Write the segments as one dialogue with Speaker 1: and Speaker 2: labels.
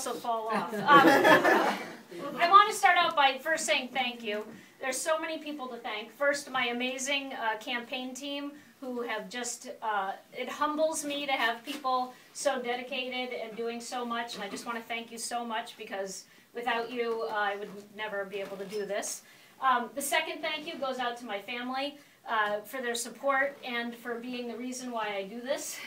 Speaker 1: also fall off. I want to start out by first saying thank you. There's so many people to thank. First, my amazing campaign team who have just, it humbles me to have people so dedicated and doing so much, and I just want to thank you so much because without you, I would never be able to do this. The second thank you goes out to my family for their support and for being the reason why I do this.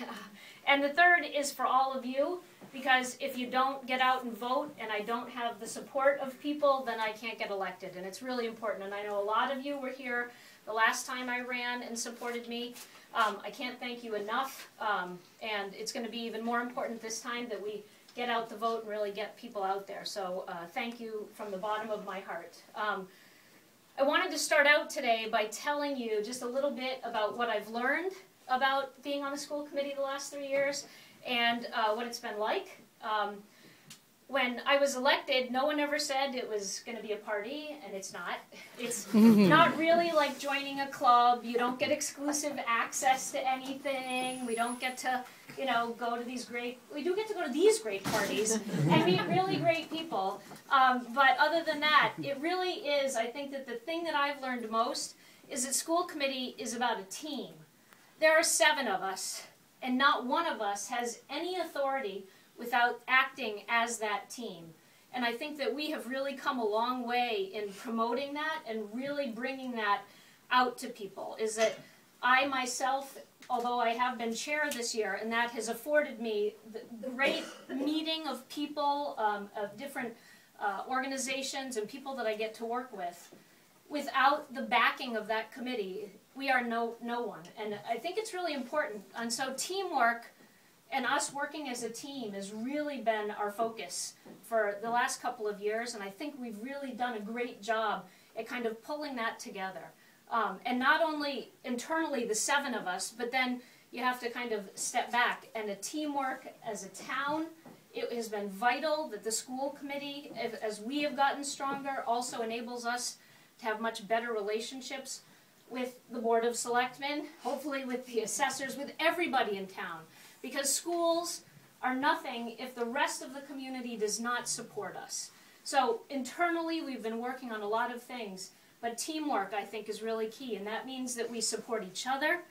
Speaker 1: And the third is for all of you, because if you don't get out and vote and I don't have the support of people, then I can't get elected. And it's really important. And I know a lot of you were here the last time I ran and supported me. I can't thank you enough. And it's going to be even more important this time that we get out the vote and really get people out there. So thank you from the bottom of my heart. I wanted to start out today by telling you just a little bit about what I've learned about being on the school committee the last 3 years and what it's been like. When I was elected, no one ever said it was going to be a party, and it's not. It's not really like joining a club. You don't get exclusive access to anything. We don't get to, you know, go to these great, we do get to go to these great parties and meet really great people. But other than that, it really is, I think that the thing that I've learned most is that school committee is about a team. There are 7 of us, and not one of us has any authority without acting as that team. And I think that we have really come a long way in promoting that and really bringing that out to people, is that I myself, although I have been chair this year, and that has afforded me the great meeting of people, of different organizations and people that I get to work with, without the backing of that committee, we are no one. And I think it's really important. And so teamwork and us working as a team has really been our focus for the last couple of years, and I think we've really done a great job at kind of pulling that together. And not only internally, the 7 of us, but then you have to kind of step back. And the teamwork as a town, it has been vital that the school committee, as we have gotten stronger, also enables us to have much better relationships with the Board of Selectmen, hopefully with the assessors, with everybody in town. Because schools are nothing if the rest of the community does not support us. So internally, we've been working on a lot of things, but teamwork, I think, is really key, and that means that we support each other.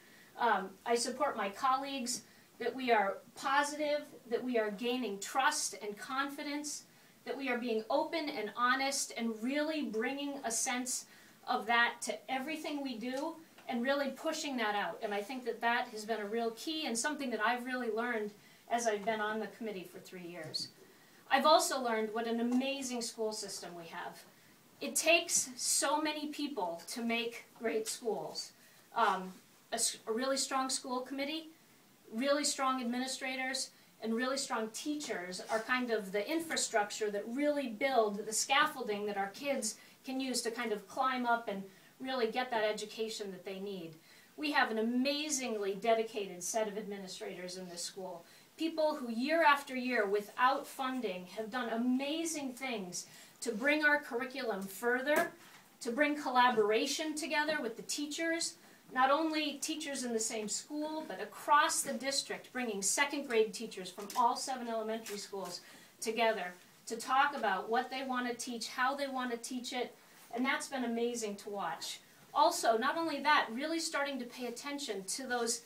Speaker 1: I support my colleagues, that we are positive, that we are gaining trust and confidence, that we are being open and honest and really bringing a sense of that to everything we do, and really pushing that out. And I think that that has been a real key and something that I've really learned as I've been on the committee for 3 years. I've also learned what an amazing school system we have. It takes so many people to make great schools. A really strong school committee, really strong administrators, and really strong teachers are kind of the infrastructure that really build the scaffolding that our kids can use to kind of climb up and really get that education that they need. We have an amazingly dedicated set of administrators in this school. People who year after year, without funding, have done amazing things to bring our curriculum further, to bring collaboration together with the teachers, not only teachers in the same school, but across the district, bringing 2nd grade teachers from all 7 elementary schools together to talk about what they want to teach, how they want to teach it, and that's been amazing to watch. Also, not only that, really starting to pay attention to those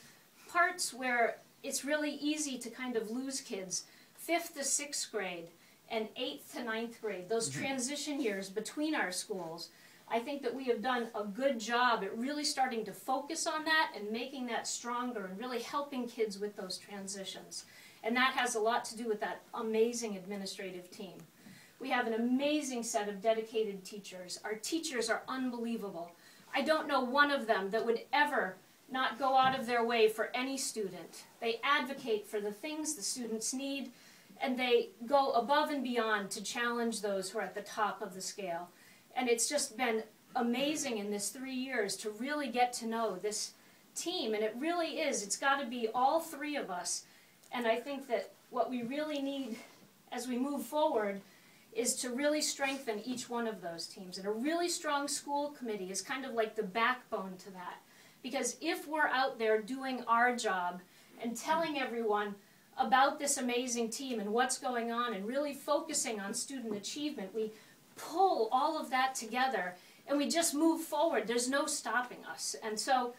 Speaker 1: parts where it's really easy to kind of lose kids. 5th to 6th grade and 8th to 9th grade, those transition years between our schools. I think that we have done a good job at really starting to focus on that and making that stronger and really helping kids with those transitions. And that has a lot to do with that amazing administrative team. We have an amazing set of dedicated teachers. Our teachers are unbelievable. I don't know one of them that would ever not go out of their way for any student. They advocate for the things the students need, and they go above and beyond to challenge those who are at the top of the scale. And it's just been amazing in this 3 years to really get to know this team, and it really is. It's got to be all 3 of us. And I think that what we really need as we move forward is to really strengthen each one of those teams. And a really strong school committee is kind of like the backbone to that. Because if we're out there doing our job and telling everyone about this amazing team and what's going on and really focusing on student achievement, we pull all of that together and we just move forward. There's no stopping us. And so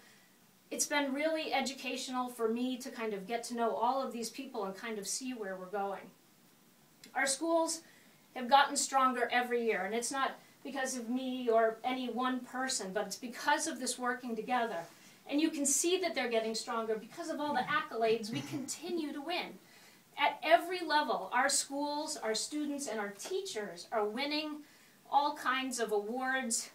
Speaker 1: it's been really educational for me to kind of get to know all of these people and kind of see where we're going. Our schools have gotten stronger every year, and it's not because of me or any one person, but it's because of this working together. And you can see that they're getting stronger because of all the accolades we continue to win. At every level, our schools, our students, and our teachers are winning all kinds of awards.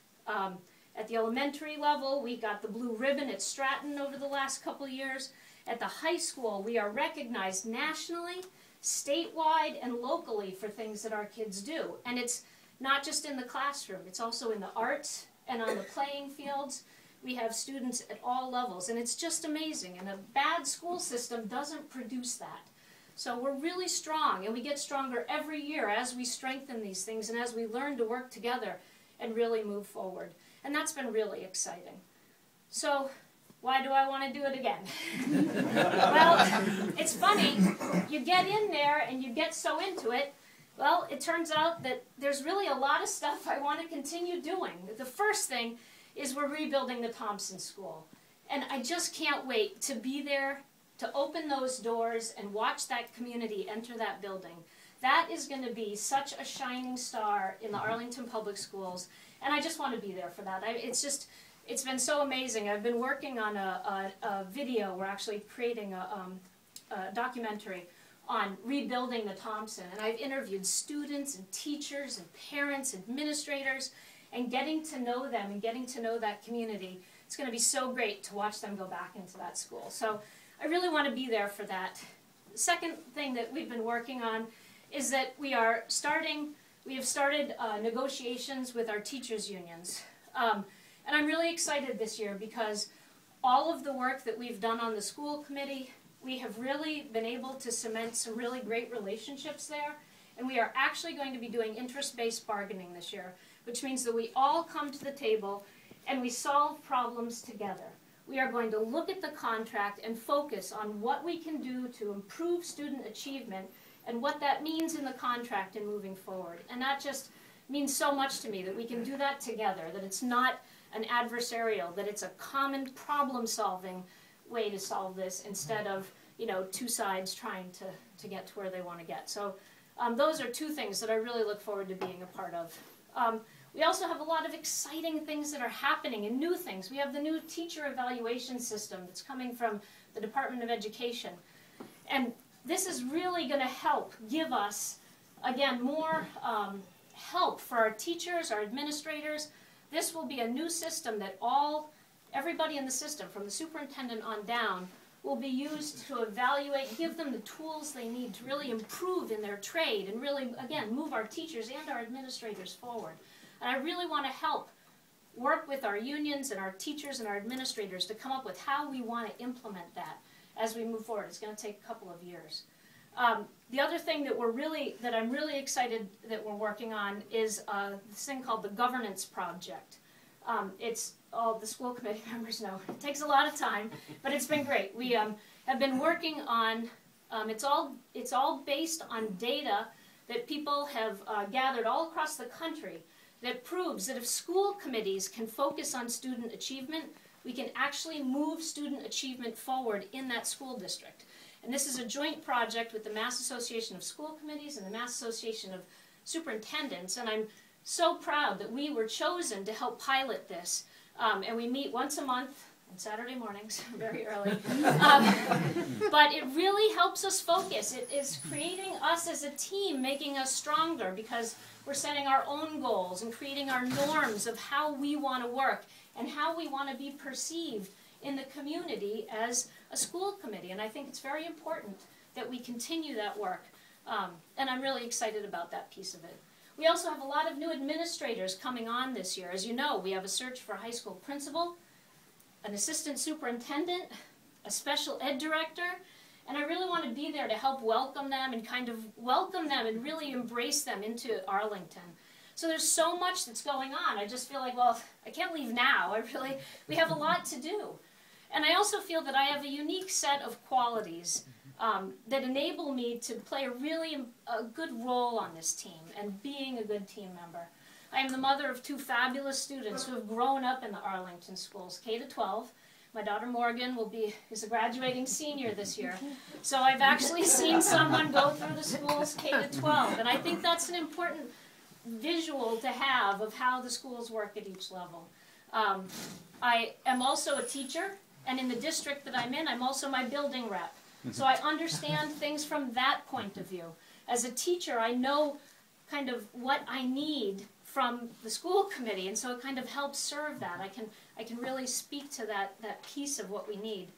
Speaker 1: At the elementary level, we got the blue ribbon at Stratton over the last couple of years. At the high school, we are recognized nationally, statewide, and locally for things that our kids do. And it's not just in the classroom, it's also in the arts and on the playing fields. We have students at all levels, and it's just amazing. And a bad school system doesn't produce that. So we're really strong, and we get stronger every year as we strengthen these things and as we learn to work together and really move forward. And that's been really exciting. So why do I want to do it again? Well, it's funny. You get in there and you get so into it. Well, it turns out that there's really a lot of stuff I want to continue doing. The first thing is we're rebuilding the Thompson School. And I just can't wait to be there, to open those doors and watch that community enter that building. That is going to be such a shining star in the Arlington Public Schools. And I just want to be there for that. It's been so amazing. I've been working on a video. We're actually creating a documentary on rebuilding the Thompson. And I've interviewed students and teachers and parents, administrators, and getting to know them and getting to know that community. It's going to be so great to watch them go back into that school. So I really want to be there for that. The second thing that we've been working on is that we have started negotiations with our teachers' unions. And I'm really excited this year because all of the work that we've done on the school committee, we have really been able to cement some really great relationships there. And we are actually going to be doing interest-based bargaining this year, which means that we all come to the table and we solve problems together. We are going to look at the contract and focus on what we can do to improve student achievement and what that means in the contract and moving forward. And that just means so much to me, that we can do that together, that it's not an adversarial, that it's a common problem-solving way to solve this instead of, you know, two sides trying to get to where they want to get. So those are two things that I really look forward to being a part of. We also have a lot of exciting things that are happening and new things. We have the new teacher evaluation system that's coming from the Department of Education. And this is really going to help give us, again, more help for our teachers, our administrators. This will be a new system that everybody in the system, from the superintendent on down, will be used to evaluate, give them the tools they need to really improve in their trade and really, again, move our teachers and our administrators forward. And I really want to help work with our unions and our teachers and our administrators to come up with how we want to implement that as we move forward. It's going to take a couple of years. The other thing that I'm really excited that we're working on is this thing called the Governance Project. It's all the school committee members know. It takes a lot of time, but it's been great. We have been working on, it's all based on data that people have gathered all across the country that proves that if school committees can focus on student achievement, we can actually move student achievement forward in that school district. And this is a joint project with the Mass Association of School Committees and the Mass Association of Superintendents, and I'm so proud that we were chosen to help pilot this. And we meet once a month on Saturday mornings, very early. But it really helps us focus. It is creating us as a team, making us stronger because we're setting our own goals and creating our norms of how we want to work and how we want to be perceived in the community as a school committee. And I think it's very important that we continue that work. And I'm really excited about that piece of it. We also have a lot of new administrators coming on this year. As you know, we have a search for a high school principal, an assistant superintendent, a special ed director, and I really want to be there to help welcome them and kind of welcome them and really embrace them into Arlington. So there's so much that's going on. I just feel like, well, I can't leave now. We have a lot to do. And I also feel that I have a unique set of qualities that enable me to play a good role on this team and being a good team member. I am the mother of 2 fabulous students who have grown up in the Arlington schools, K-12. My daughter Morgan is a graduating senior this year. So I've actually seen someone go through the schools K-12, and I think that's an important visual to have of how the schools work at each level. I am also a teacher, and in the district that I'm in, I'm also my building rep. So I understand things from that point of view. As a teacher, I know kind of what I need from the school committee, and so it kind of helps serve that. I can really speak to that piece of what we need.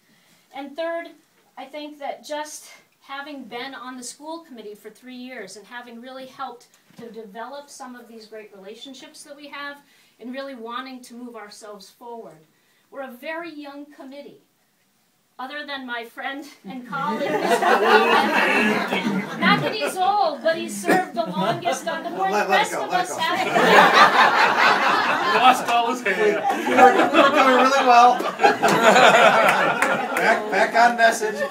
Speaker 1: And third, I think that just having been on the school committee for 3 years and having really helped to develop some of these great relationships that we have and really wanting to move ourselves forward. We're a very young committee. Other than my friend and colleague, Mr. Whelan. Not that he's old, but he's served the longest on the board. The rest of us have.
Speaker 2: He lost all his hair.
Speaker 3: You're doing really well. Back on message. Stay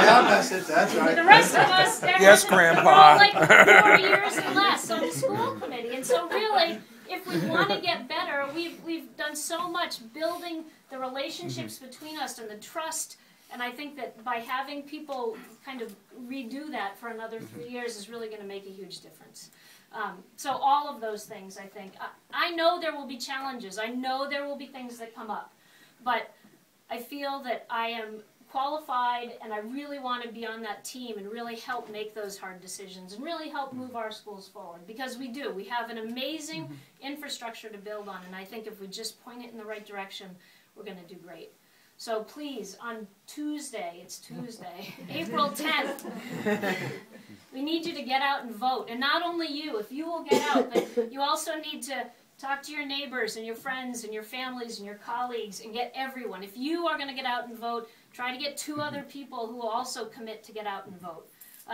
Speaker 3: on message, that's right.
Speaker 1: The rest of us,
Speaker 4: yes, Grandpa.
Speaker 1: Like 4 years and less on the school committee. And so really, if we want to get better, we've done so much building the relationships between us and the trust, and I think that by having people kind of redo that for another 3 years is really going to make a huge difference. So all of those things, I think. I know there will be challenges. I know there will be things that come up, but I feel that I am qualified and I really want to be on that team and really help make those hard decisions and really help move our schools forward, because we do. We have an amazing infrastructure to build on, and I think if we just point it in the right direction, we're going to do great. So please, on Tuesday, it's Tuesday, April 10th, we need you to get out and vote. And not only you, if you will get out, but you also need to talk to your neighbors and your friends and your families and your colleagues and get everyone. If you are going to get out and vote, try to get 2 other people who will also commit to get out and vote.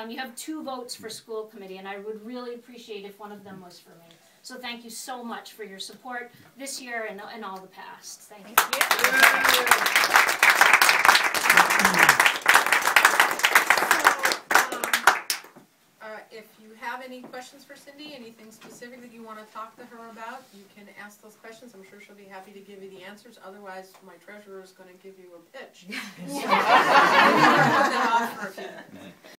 Speaker 1: You have 2 votes for school committee, and I would really appreciate if one of them was for me. So thank you so much for your support this year and all the past. Thank you.
Speaker 5: If you have any questions for Cindy, anything specific that you want to talk to her about, you can ask those questions. I'm sure she'll be happy to give you the answers. Otherwise, my treasurer is going to give you a pitch.